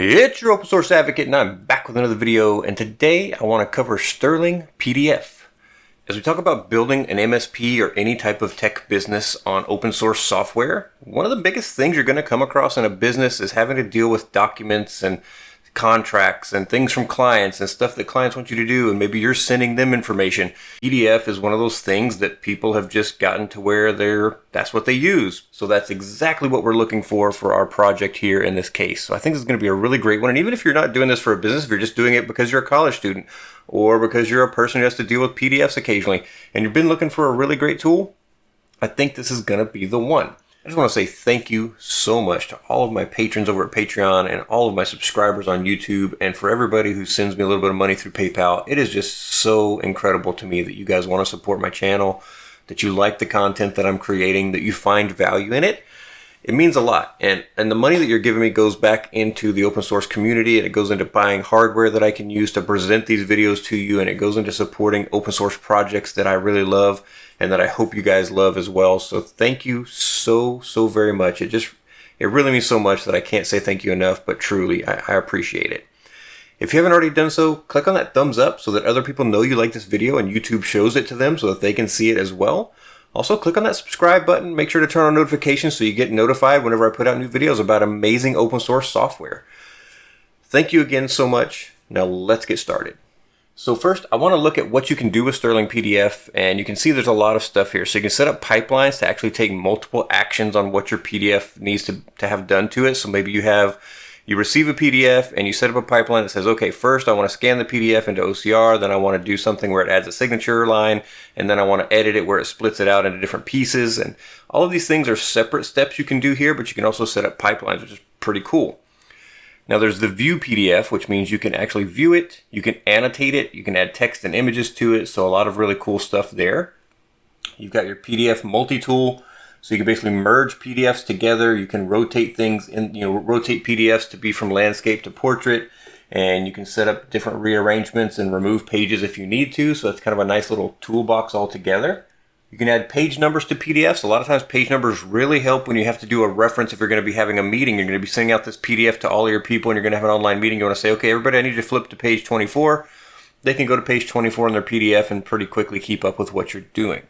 It's your open source advocate, and I'm back with another video, and today I want to cover Stirling PDF. As we talk about building an MSP or any type of tech business on open source software, one of the biggest things you're going to come across in a business is having to deal with documents and contracts and things from clients and stuff that clients want you to do, and maybe you're sending them information. PDF is one of those things that people have just gotten to where that's what they use. So that's exactly what we're looking for our project here in this case. So I think this is going to be a really great one. And even if you're not doing this for a business, if you're just doing it because you're a college student or because you're a person who has to deal with PDFs occasionally and you've been looking for a really great tool, I think this is going to be the one. I just want to say thank you so much to all of my patrons over at Patreon and all of my subscribers on YouTube, and for everybody who sends me a little bit of money through PayPal. It is just so incredible to me that you guys want to support my channel, that you like the content that I'm creating, that you find value in it. It means a lot. And the money that you're giving me goes back into the open source community, and it goes into buying hardware that I can use to present these videos to you, and it goes into supporting open source projects that I really love and that I hope you guys love as well. So thank you so very much. It really means so much that I can't say thank you enough, but truly I appreciate it. If you haven't already done so, click on that thumbs up so that other people know you like this video and YouTube shows it to them so that they can see it as well. Also, click on that subscribe button. Make sure to turn on notifications so you get notified whenever I put out new videos about amazing open source software. Thank you again so much. Now let's get started. So first, I want to look at what you can do with Stirling PDF, and you can see there's a lot of stuff here. So you can set up pipelines to actually take multiple actions on what your PDF needs to have done to it. So maybe you receive a PDF and you set up a pipeline that says, okay, first I want to scan the PDF into OCR, then I want to do something where it adds a signature line, and then I want to edit it where it splits it out into different pieces. And all of these things are separate steps you can do here, but you can also set up pipelines, which is pretty cool. Now there's the view PDF, which means you can actually view it, you can annotate it, you can add text and images to it, so a lot of really cool stuff there. You've got your PDF multi-tool, so you can basically merge PDFs together. You can rotate things rotate PDFs to be from landscape to portrait, and you can set up different rearrangements and remove pages if you need to, so it's kind of a nice little toolbox altogether. You can add page numbers to PDFs. A lot of times page numbers really help when you have to do a reference. If you're going to be having a meeting, you're going to be sending out this PDF to all of your people and you're going to have an online meeting. You want to say, okay, everybody, I need you to flip to page 24. They can go to page 24 in their PDF and pretty quickly keep up with what you're doing.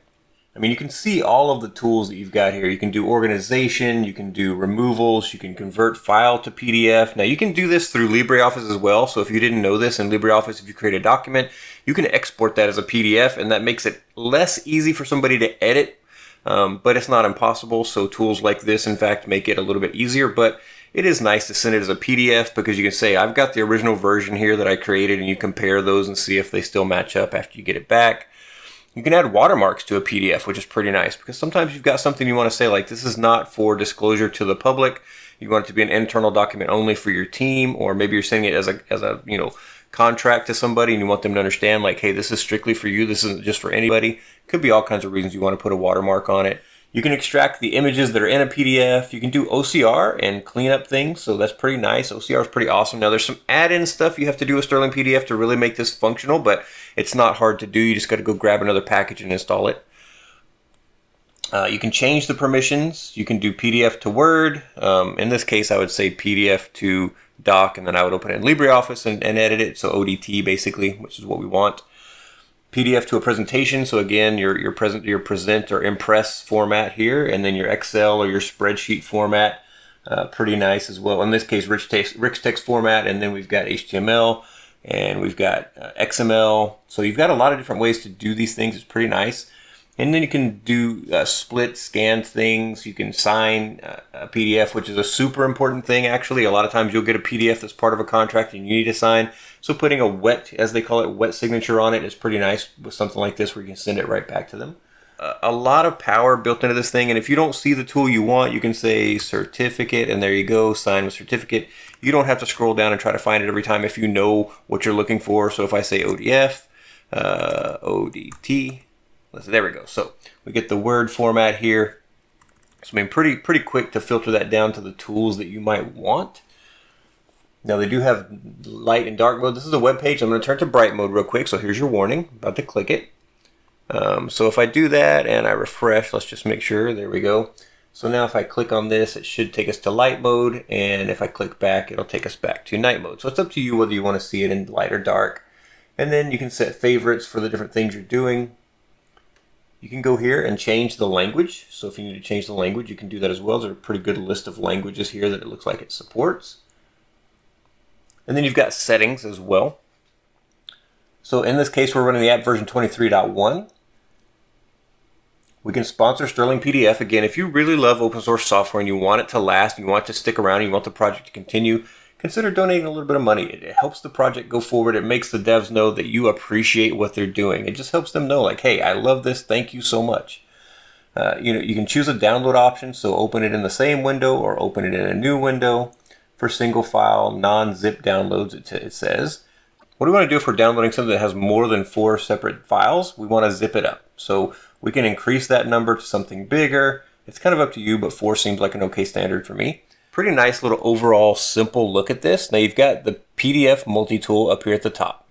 I mean, you can see all of the tools that you've got here. You can do organization, you can do removals, you can convert file to PDF. Now you can do this through LibreOffice as well. So if you didn't know this, in LibreOffice, if you create a document, you can export that as a PDF, and that makes it less easy for somebody to edit, but it's not impossible. So tools like this, in fact, make it a little bit easier, but it is nice to send it as a PDF because you can say, I've got the original version here that I created, and you compare those and see if they still match up after you get it back. You can add watermarks to a PDF, which is pretty nice because sometimes you've got something you want to say like, this is not for disclosure to the public. You want it to be an internal document only for your team, or maybe you're sending it as a contract to somebody and you want them to understand like, hey, this is strictly for you. This isn't just for anybody. Could be all kinds of reasons you want to put a watermark on it. You can extract the images that are in a PDF. You can do OCR and clean up things, so that's pretty nice. OCR is pretty awesome. Now there's some add-in stuff you have to do with Stirling PDF to really make this functional, but it's not hard to do. You just got to go grab another package and install it. You can change the permissions. You can do PDF to Word. In this case, I would say PDF to Doc, and then I would open it in LibreOffice and edit it, so ODT basically, which is what we want. PDF to a presentation, so again, your present or impress format here, and then your Excel or your spreadsheet format, pretty nice as well. In this case, rich text format, and then we've got HTML, and we've got XML. So you've got a lot of different ways to do these things. It's pretty nice. And then you can do split, scan things. You can sign a PDF, which is a super important thing, actually. A lot of times you'll get a PDF that's part of a contract and you need to sign. So putting a wet, as they call it, wet signature on it is pretty nice with something like this where you can send it right back to them. A lot of power built into this thing. And if you don't see the tool you want, you can say certificate, and there you go, sign with certificate. You don't have to scroll down and try to find it every time if you know what you're looking for. So if I say ODF, ODT, there we go. So we get the Word format here. So I mean, pretty quick to filter that down to the tools that you might want. Now they do have light and dark mode. This is a web page. I'm going to turn to bright mode real quick. So here's your warning. About to click it. So if I do that and I refresh, let's just make sure. There we go. So now if I click on this, it should take us to light mode, and if I click back, it'll take us back to night mode. So it's up to you whether you want to see it in light or dark. And then you can set favorites for the different things you're doing. You can go here and change the language. So if you need to change the language, you can do that as well. There's a pretty good list of languages here that it looks like it supports. And then you've got settings as well. So in this case, we're running the app version 23.1. We can sponsor Stirling PDF. Again, if you really love open source software and you want it to last, and you want it to stick around, and you want the project to continue, consider donating a little bit of money. It helps the project go forward. It makes the devs know that you appreciate what they're doing. It just helps them know, like, hey, I love this. Thank you so much. You can choose a download option, so open it in the same window or open it in a new window. For single file, non-zip downloads, it says. What do we want to do if we're downloading something that has more than 4 separate files? We want to zip it up. So we can increase that number to something bigger. It's kind of up to you, but 4 seems like an okay standard for me. Pretty nice little overall simple look at this. Now you've got the PDF multi-tool up here at the top.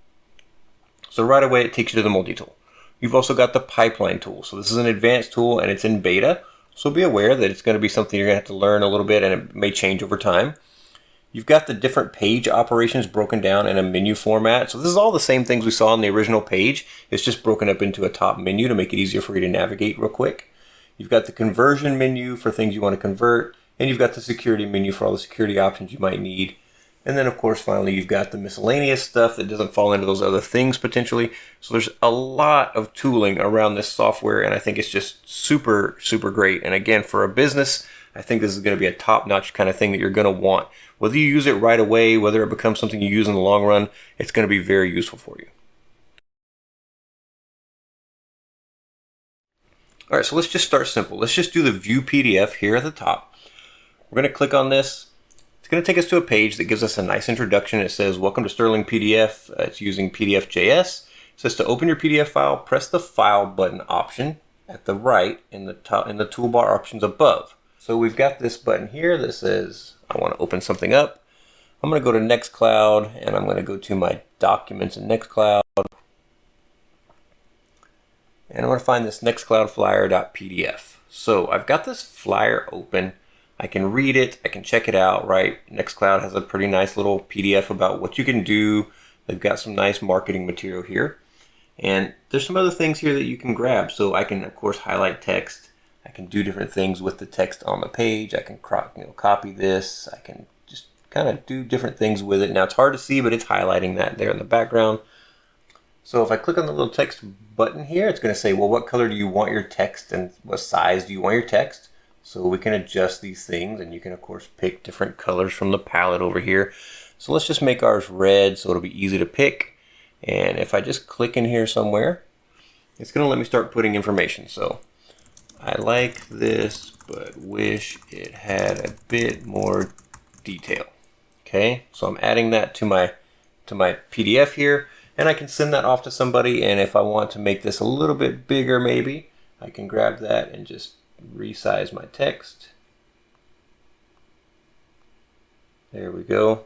So right away it takes you to the multi-tool. You've also got the pipeline tool. So this is an advanced tool and it's in beta. So be aware that it's going to be something you're going to have to learn a little bit, and it may change over time. You've got the different page operations broken down in a menu format. So this is all the same things we saw on the original page. It's just broken up into a top menu to make it easier for you to navigate real quick. You've got the conversion menu for things you want to convert. And you've got the security menu for all the security options you might need. And then, of course, finally, you've got the miscellaneous stuff that doesn't fall into those other things potentially. So there's a lot of tooling around this software, and I think it's just super, super great. And again, for a business, I think this is going to be a top-notch kind of thing that you're going to want. Whether you use it right away, whether it becomes something you use in the long run, it's going to be very useful for you. All right, so let's just start simple. Let's just do the View PDF here at the top. We're going to click on this. It's going to take us to a page that gives us a nice introduction. It says, welcome to Stirling PDF. It's using PDF.js. It says to open your PDF file, press the File button option at the right in the toolbar options above. So we've got this button here that says, I want to open something up. I'm going to go to Nextcloud, and I'm going to go to my documents in Nextcloud. And I'm going to find this Nextcloud flyer.pdf. So I've got this flyer open. I can read it. I can check it out, right? Nextcloud has a pretty nice little PDF about what you can do. They've got some nice marketing material here. And there's some other things here that you can grab. So I can, of course, highlight text. I can do different things with the text on the page. I can copy this. I can just kind of do different things with it. Now it's hard to see, but it's highlighting that there in the background. So if I click on the little text button here, it's going to say, well, what color do you want your text and what size do you want your text? So we can adjust these things, and you can, of course, pick different colors from the palette over here. So let's just make ours red so it'll be easy to pick. And if I just click in here somewhere, it's going to let me start putting information. So I like this, but wish it had a bit more detail. Okay, so I'm adding that to my PDF here, and I can send that off to somebody. And if I want to make this a little bit bigger, maybe I can grab that and just resize my text. There we go.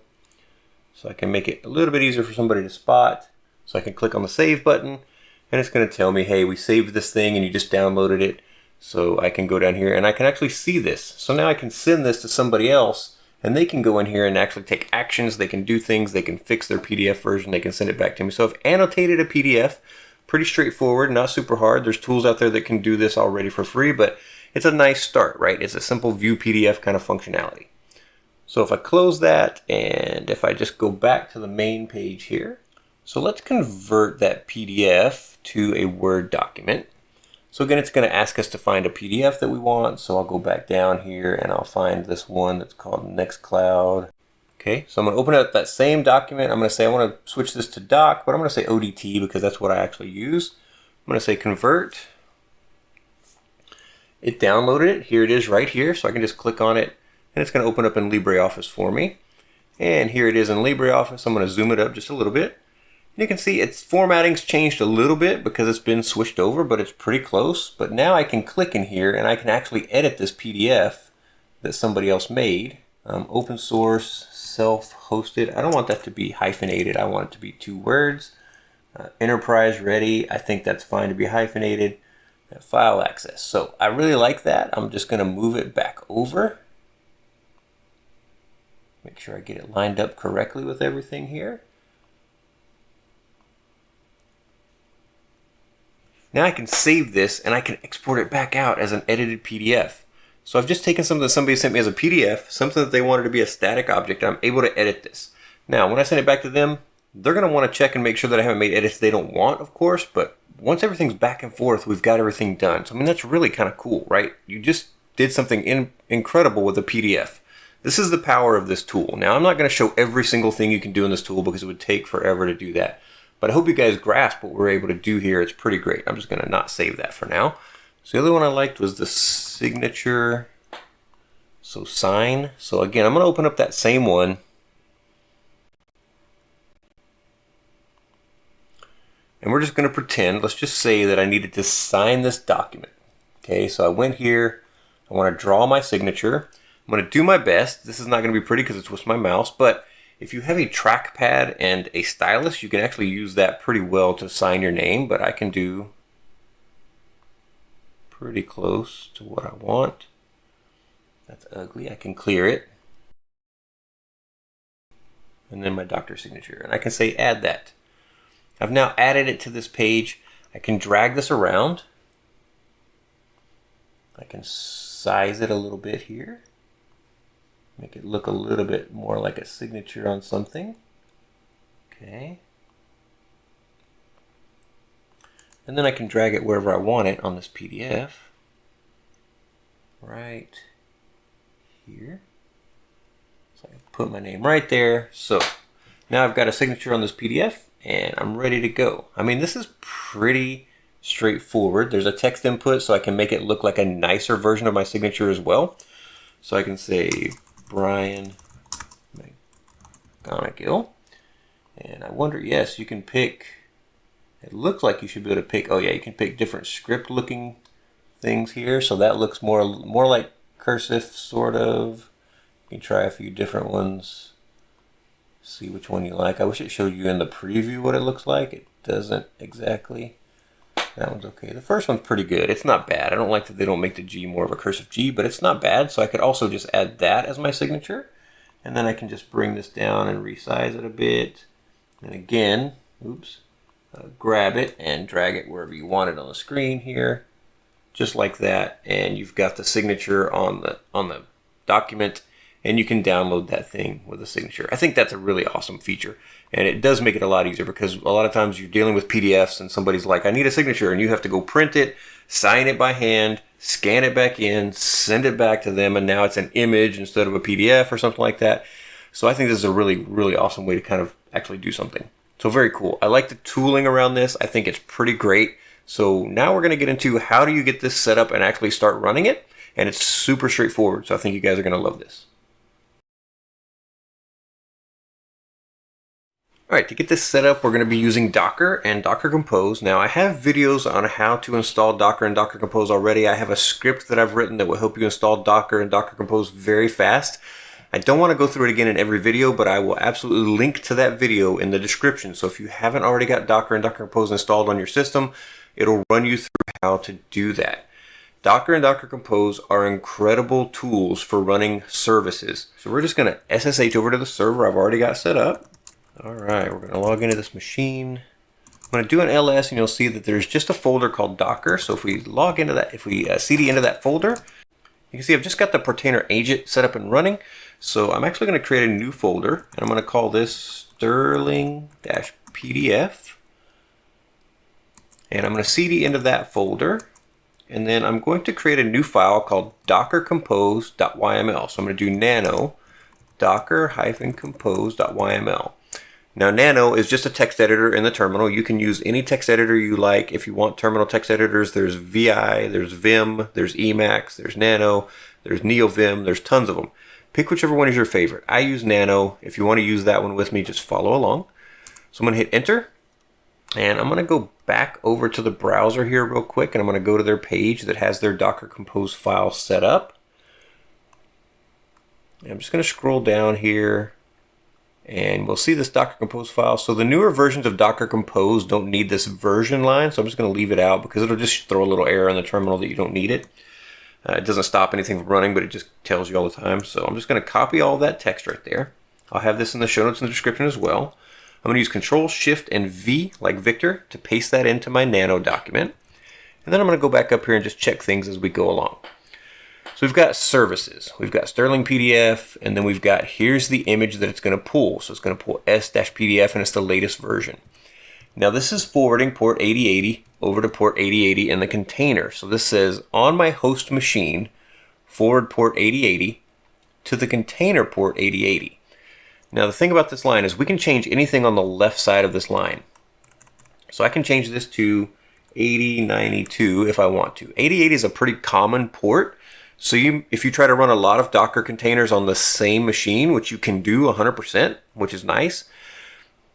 So I can make it a little bit easier for somebody to spot. So I can click on the save button, and it's going to tell me, hey, we saved this thing and you just downloaded it. So I can go down here and I can actually see this. So now I can send this to somebody else, and they can go in here and actually take actions. They can do things. They can fix their PDF version. They can send it back to me. So I've annotated a PDF. Pretty straightforward, not super hard. There's tools out there that can do this already for free, but it's a nice start, right? It's a simple view PDF kind of functionality. So if I close that, and if I just go back to the main page here, so let's convert that PDF to a Word document. So again, it's going to ask us to find a PDF that we want. So I'll go back down here and I'll find this one that's called Nextcloud. Okay, so I'm going to open up that same document. I'm going to say I want to switch this to doc, but I'm going to say ODT because that's what I actually use. I'm going to say convert. It downloaded it. Here it is right here. So I can just click on it, and it's going to open up in LibreOffice for me. And here it is in LibreOffice. I'm going to zoom it up just a little bit. You can see its formatting's changed a little bit because it's been switched over, but it's pretty close. But now I can click in here and I can actually edit this PDF that somebody else made. Open source, self-hosted. I don't want that to be hyphenated. I want it to be 2 words. Enterprise ready. I think that's fine to be hyphenated. that file access. So I really like that. I'm just going to move it back over. Make sure I get it lined up correctly with everything here. Now I can save this and I can export it back out as an edited PDF. So I've just taken something that somebody sent me as a PDF, something that they wanted to be a static object, and I'm able to edit this. Now, when I send it back to them, they're going to want to check and make sure that I haven't made edits they don't want, of course, but once everything's back and forth, we've got everything done. So, I mean, that's really kind of cool, right? You just did something incredible with a PDF. This is the power of this tool. Now, I'm not going to show every single thing you can do in this tool because it would take forever to do that. But I hope you guys grasp what we're able to do here. It's pretty great. I'm just going to not save that for now. So the other one I liked was the signature. So sign. So again, I'm going to open up that same one. And we're just going to pretend, let's just say that I needed to sign this document. Okay, so I went here. I want to draw my signature. I'm going to do my best. This is not going to be pretty because it's with my mouse, but if you have a trackpad and a stylus, you can actually use that pretty well to sign your name, but I can do pretty close to what I want. That's ugly. I can clear it. And then my doctor signature. And I can say add that. I've now added it to this page. I can drag this around. I can size it a little bit here. Make it look a little bit more like a signature on something. Okay. And then I can drag it wherever I want it on this PDF. Right here. So I can put my name right there. So now I've got a signature on this PDF and I'm ready to go. I mean, this is pretty straightforward. There's a text input so I can make it look like a nicer version of my signature as well. So I can say Brian McGonigal. And I wonder, yes, you can pick, it looks like you should be able to pick, oh yeah, you can pick different script looking things here. So that looks more like cursive, sort of. You can try a few different ones. See which one you like. I wish it showed you in the preview what it looks like. It doesn't exactly. That one's okay. The first one's pretty good. It's not bad. I don't like that they don't make the G more of a cursive G, but it's not bad. So I could also just add that as my signature. And then I can just bring this down and resize it a bit. And again, oops, grab it and drag it wherever you want it on the screen here. Just like that. And you've got the signature on the document. And you can download that thing with a signature. I think that's a really awesome feature. And it does make it a lot easier because a lot of times you're dealing with PDFs and somebody's like, I need a signature, and you have to go print it, sign it by hand, scan it back in, send it back to them, and now it's an image instead of a PDF or something like that. So I think this is a really, really awesome way to kind of actually do something. So very cool. I like the tooling around this. I think it's pretty great. So now we're going to get into how do you get this set up and actually start running it. And it's super straightforward. So I think you guys are going to love this. Alright, to get this set up, we're going to be using Docker and Docker Compose. Now, I have videos on how to install Docker and Docker Compose already. I have a script that I've written that will help you install Docker and Docker Compose very fast. I don't want to go through it again in every video, but I will absolutely link to that video in the description. So if you haven't already got Docker and Docker Compose installed on your system, it'll run you through how to do that. Docker and Docker Compose are incredible tools for running services. So we're just going to SSH over to the server I've already got set up. All right, we're going to log into this machine. I'm going to do an ls, and you'll see that there's just a folder called Docker. So if we log into that, if we cd into that folder, you can see I've just got the Portainer agent set up and running. So I'm actually going to create a new folder, and I'm going to call this Stirling PDF. And I'm going to cd into that folder. And then I'm going to create a new file called dockercompose.yml. So I'm going to do nano docker-compose.yml. Now, Nano is just a text editor in the terminal. You can use any text editor you like. If you want terminal text editors, there's VI, there's Vim, there's Emacs, there's Nano, there's NeoVim, there's tons of them. Pick whichever one is your favorite. I use Nano. If you want to use that one with me, just follow along. So I'm going to hit enter, and I'm going to go back over to the browser here real quick, and I'm going to go to their page that has their Docker Compose file set up. And I'm just going to scroll down here. And we'll see this Docker Compose file. So the newer versions of Docker Compose don't need this version line, so I'm just going to leave it out because it'll just throw a little error in the terminal that you don't need it. It doesn't stop anything from running, but it just tells you all the time. So I'm just going to copy all that text right there. I'll have this in the show notes and the description as well. I'm going to use Control, Shift, and V, like Victor, to paste that into my Nano document. And then I'm going to go back up here and just check things as we go along. So we've got services, we've got Stirling PDF, and then we've got, here's the image that it's going to pull. So it's going to pull S-PDF, and it's the latest version. Now this is forwarding port 8080 over to port 8080 in the container. So this says, on my host machine, forward port 8080 to the container port 8080. Now the thing about this line is we can change anything on the left side of this line. So I can change this to 8092 if I want to. 8080 is a pretty common port. So if you try to run a lot of Docker containers on the same machine, which you can do 100%, which is nice,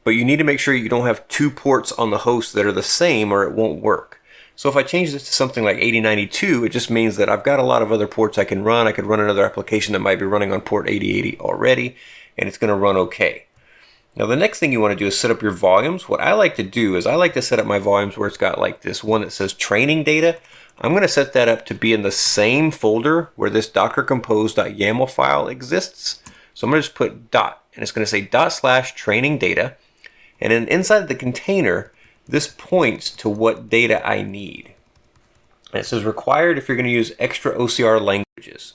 but you need to make sure you don't have two ports on the host that are the same or it won't work. So if I change this to something like 8092, it just means that I've got a lot of other ports I can run. I could run another application that might be running on port 8080 already, and it's going to run okay. Now the next thing you want to do is set up your volumes. What I like to do is I like to set up my volumes where it's got like this one that says training data. I'm going to set that up to be in the same folder where this docker compose.yaml file exists. So I'm going to just put dot, and it's going to say /training data. And then inside the container, this points to what data I need. And it says required if you're going to use extra OCR languages.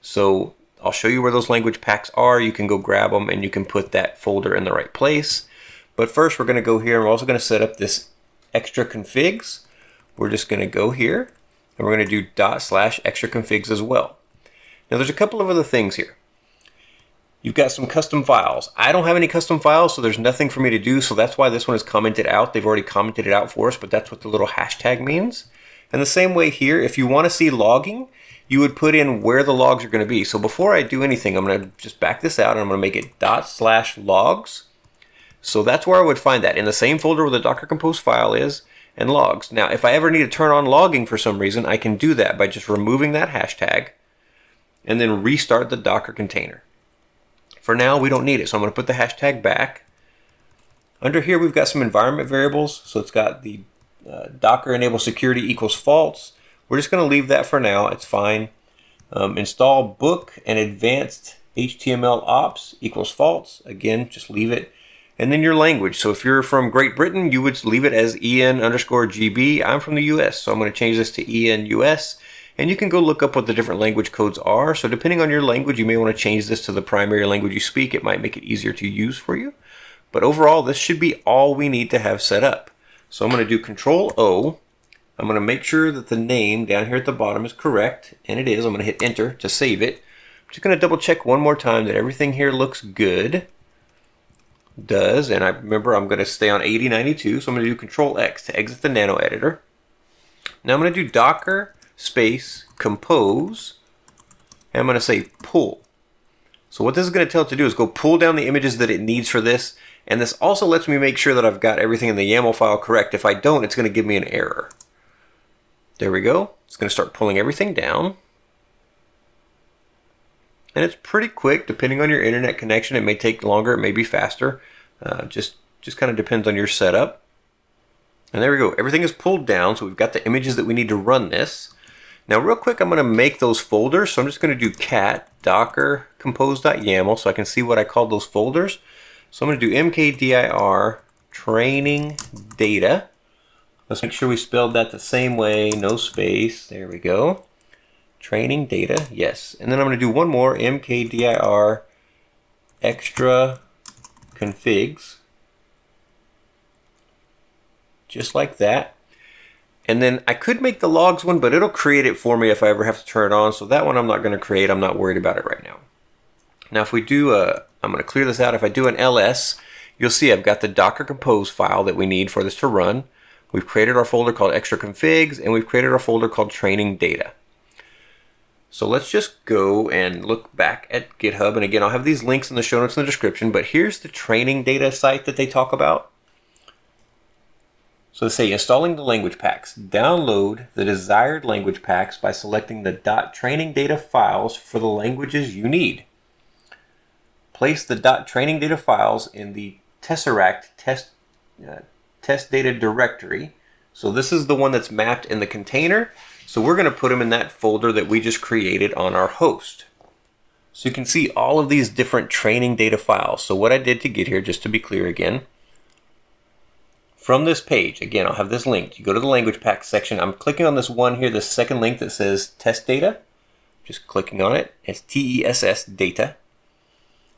So I'll show you where those language packs are. You can go grab them and you can put that folder in the right place. But first we're going to go here and we're also going to set up this extra configs. We're just going to go here and we're going to do /extra configs as well. Now there's a couple of other things here. You've got some custom files. I don't have any custom files, so there's nothing for me to do. So that's why this one is commented out. They've already commented it out for us, but that's what the little hashtag means. And the same way here, if you want to see logging, you would put in where the logs are going to be. So before I do anything, I'm going to just back this out and I'm going to make it /logs. So that's where I would find that, in the same folder where the Docker Compose file is, and logs. Now, if I ever need to turn on logging for some reason, I can do that by just removing that hashtag and then restart the Docker container. For now, we don't need it, so I'm going to put the hashtag back. Under here, we've got some environment variables. So it's got the Docker enable security equals false. We're just going to leave that for now. It's fine. Install book and advanced HTML ops equals false. Again, just leave it. And then your language. So if you're from Great Britain, you would leave it as EN_GB. I'm from the US, so I'm going to change this to EN_US. And you can go look up what the different language codes are. So depending on your language, you may want to change this to the primary language you speak. It might make it easier to use for you. But overall, this should be all we need to have set up. So I'm going to do Control-O. I'm going to make sure that the name down here at the bottom is correct. And it is. I'm going to hit Enter to save it. I'm just going to double check one more time that everything here looks good. Does. And I remember I'm going to stay on 8092. So I'm going to do Control-X to exit the Nano editor. Now I'm going to do Docker space compose, and I'm going to say pull. So what this is going to tell it to do is go pull down the images that it needs for this, and this also lets me make sure that I've got everything in the YAML file correct. If I don't, it's going to give me an error. There we go. It's going to start pulling everything down, and it's pretty quick depending on your internet connection. It may take longer, it may be faster. Just kind of depends on your setup. And there we go. Everything is pulled down, so we've got the images that we need to run this. Now real quick, I'm going to make those folders. So I'm just going to do cat docker compose.yaml so I can see what I called those folders. So I'm going to do mkdir training data. Let's make sure we spelled that the same way, no space. There we go. Training data, yes. And then I'm going to do one more, mkdir extra configs. Just like that. And then I could make the logs one, but it'll create it for me if I ever have to turn it on. So that one I'm not going to create. I'm not worried about it right now. Now if we do, I'm going to clear this out. If I do an ls, you'll see I've got the Docker Compose file that we need for this to run. We've created our folder called extra configs, and we've created our folder called training data. So let's just go and look back at GitHub. And again, I'll have these links in the show notes in the description, but here's the training data site that they talk about. So they say installing the language packs. Download the desired language packs by selecting the .training data files for the languages you need. place the .training data files in the Tesseract test data directory. So this is the one that's mapped in the container. So we're going to put them in that folder that we just created on our host. So you can see all of these different training data files. So what I did to get here, just to be clear again, from this page, again, I'll have this linked. You go to the language pack section. I'm clicking on this one here, this second link that says test data. Just clicking on it. It's TESS data.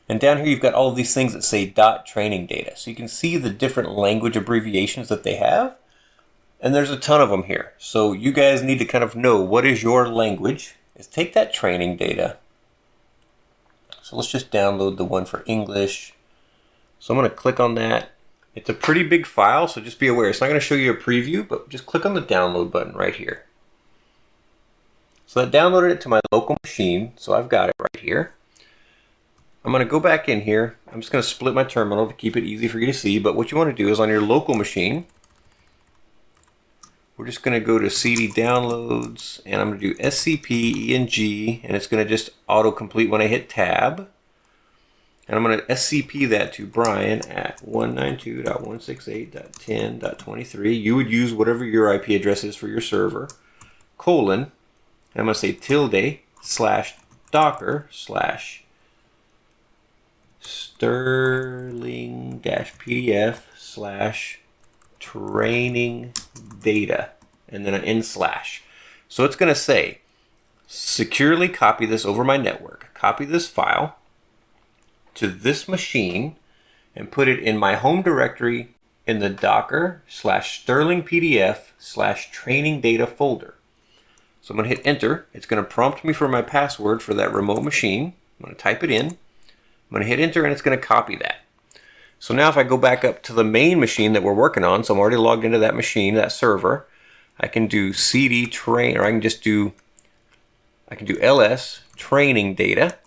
And down here you've got all of these things that say .training data. So you can see the different language abbreviations that they have. And there's a ton of them here. So you guys need to kind of know what is your language. Is take that training data. So let's just download the one for English. So I'm going to click on that. It's a pretty big file, so just be aware. It's not going to show you a preview, but just click on the download button right here. So that downloaded it to my local machine, so I've got it right here. I'm going to go back in here. I'm just going to split my terminal to keep it easy for you to see, but what you want to do is on your local machine, we're just going to go to CD downloads, and I'm going to do SCP-ENG, and it's going to just autocomplete when I hit tab. And I'm going to SCP that to Brian at 192.168.10.23. You would use whatever your IP address is for your server, colon, and I'm going to say tilde / docker / Stirling PDF / training data, and then an /. So it's going to say, securely copy this over my network. Copy this file to this machine and put it in my home directory in the docker / Stirling PDF / training data folder. So I'm going to hit enter. It's going to prompt me for my password for that remote machine. I'm going to type it in. I'm going to hit enter, and it's going to copy that. So now if I go back up to the main machine that we're working on, so I'm already logged into that machine, that server, I can do cd train, or I can do ls training data,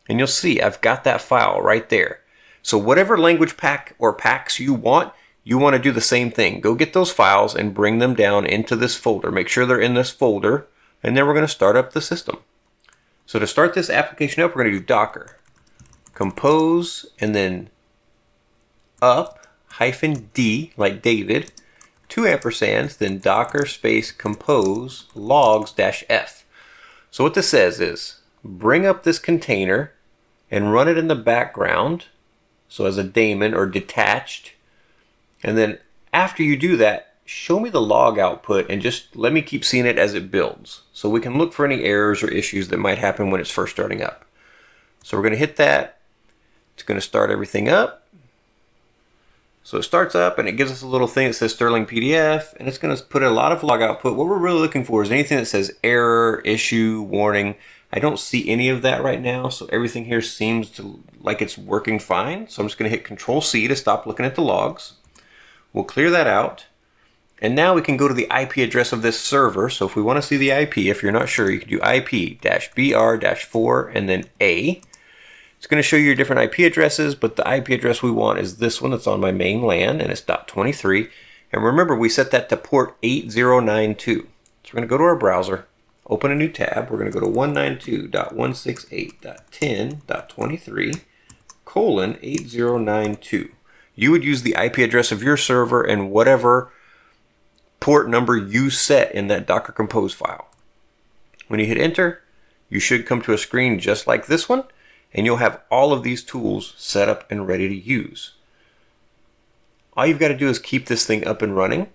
and you'll see I've got that file right there. So whatever language pack or packs you want to do the same thing. Go get those files and bring them down into this folder. Make sure they're in this folder, and then we're going to start up the system. So to start this application up, we're going to do docker compose, and then up -d like David, 2 ampersands, then docker space compose logs -f. So what this says is bring up this container and run it in the background, so as a daemon or detached, and then after you do that, show me the log output and just let me keep seeing it as it builds so we can look for any errors or issues that might happen when it's first starting up. So we're going to hit that. It's going to start everything up. So it starts up and it gives us a little thing that says Stirling PDF, and it's going to put a lot of log output. What we're really looking for is anything that says error, issue, warning. I don't see any of that right now, so everything here seems like it's working fine. So I'm just going to hit Control-C to stop looking at the logs. We'll clear that out. And now we can go to the IP address of this server. So if we want to see the IP, if you're not sure, you can do IP-BR-4 and then A. It's going to show you your different IP addresses, but the IP address we want is this one that's on my main LAN, and it's .23. And remember, we set that to port 8092. So we're going to go to our browser, open a new tab. We're going to go to 192.168.10.23, :8092. You would use the IP address of your server and whatever port number you set in that Docker Compose file. When you hit enter, you should come to a screen just like this one, and you'll have all of these tools set up and ready to use. All you've got to do is keep this thing up and running,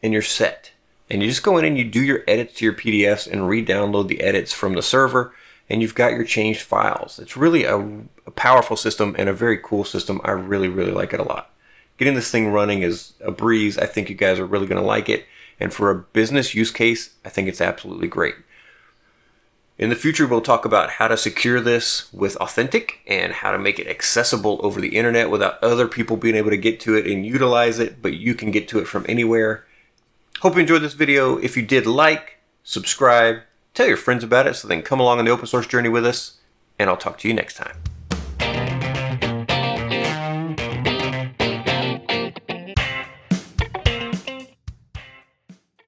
and you're set. And you just go in and you do your edits to your PDFs and re-download the edits from the server, and you've got your changed files. It's really a powerful system and a very cool system. I really, really like it a lot. Getting this thing running is a breeze. I think you guys are really going to like it. And for a business use case, I think it's absolutely great. In the future, we'll talk about how to secure this with Authentic and how to make it accessible over the internet without other people being able to get to it and utilize it, but you can get to it from anywhere. Hope you enjoyed this video. If you did, like, subscribe, tell your friends about it so they can come along on the open source journey with us, and I'll talk to you next time.